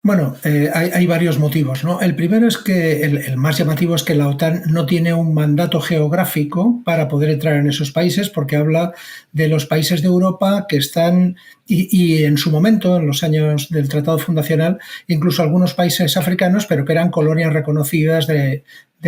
Bueno, hay varios motivos, ¿no? El primero es que el más llamativo es que la OTAN no tiene un mandato geográfico para poder entrar en esos países, porque habla de los países de Europa que están, y en su momento, en los años del Tratado Fundacional, incluso algunos países africanos, pero que eran colonias reconocidas de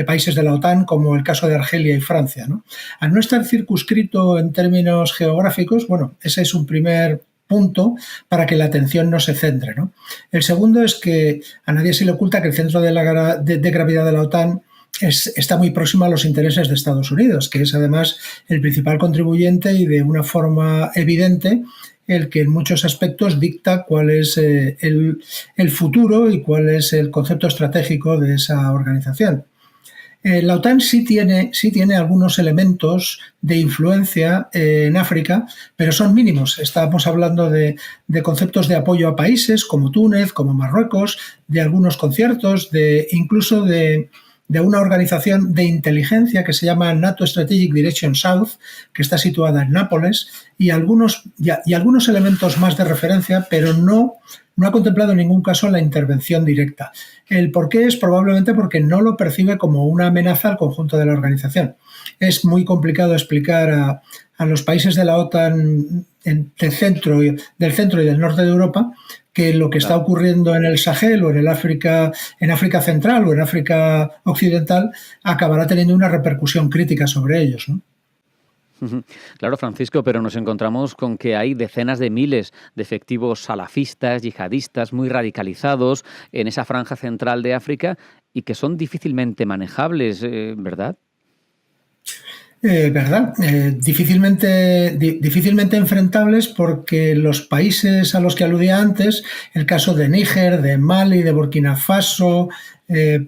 países de la OTAN, como el caso de Argelia y Francia, ¿no? Al no estar circunscrito en términos geográficos, bueno, ese es un primer punto para que la atención no se centre, ¿no? El segundo es que a nadie se le oculta que el centro de gravedad de la OTAN está muy próximo a los intereses de Estados Unidos, que es además el principal contribuyente y de una forma evidente el que en muchos aspectos dicta cuál es el futuro y cuál es el concepto estratégico de esa organización. La OTAN sí tiene algunos elementos de influencia en África, pero son mínimos. Estamos hablando de conceptos de apoyo a países como Túnez, como Marruecos, de algunos conciertos, incluso de una organización de inteligencia que se llama NATO Strategic Direction South, que está situada en Nápoles, y algunos elementos más de referencia, pero no ha contemplado en ningún caso la intervención directa. El por qué es probablemente porque no lo percibe como una amenaza al conjunto de la organización. Es muy complicado explicar a los países de la OTAN del centro y del norte de Europa que lo que está Claro. ocurriendo en el Sahel o en África Central o en África Occidental acabará teniendo una repercusión crítica sobre ellos, ¿no? Ujú. Claro, Francisco, pero nos encontramos con que hay decenas de miles de efectivos salafistas, yihadistas, muy radicalizados en esa franja central de África y que son difícilmente manejables, ¿verdad? ¿Verdad? Difícilmente enfrentables porque los países a los que aludía antes, el caso de Níger, de Mali, de Burkina Faso,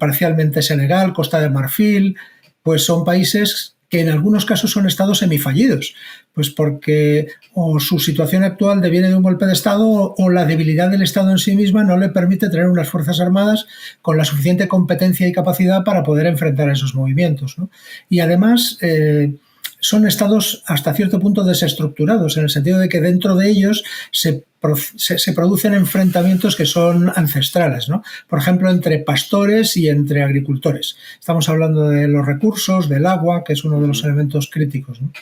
parcialmente Senegal, Costa de Marfil, pues son países que en algunos casos son estados semifallidos, pues porque o su situación actual deviene de un golpe de Estado o la debilidad del Estado en sí misma no le permite tener unas fuerzas armadas con la suficiente competencia y capacidad para poder enfrentar esos movimientos, ¿no? Y además son estados hasta cierto punto desestructurados, en el sentido de que dentro de ellos se producen enfrentamientos que son ancestrales, ¿no? Por ejemplo, entre pastores y entre agricultores. Estamos hablando de los recursos, del agua, que es uno de los Ujú. elementos críticos, ¿no?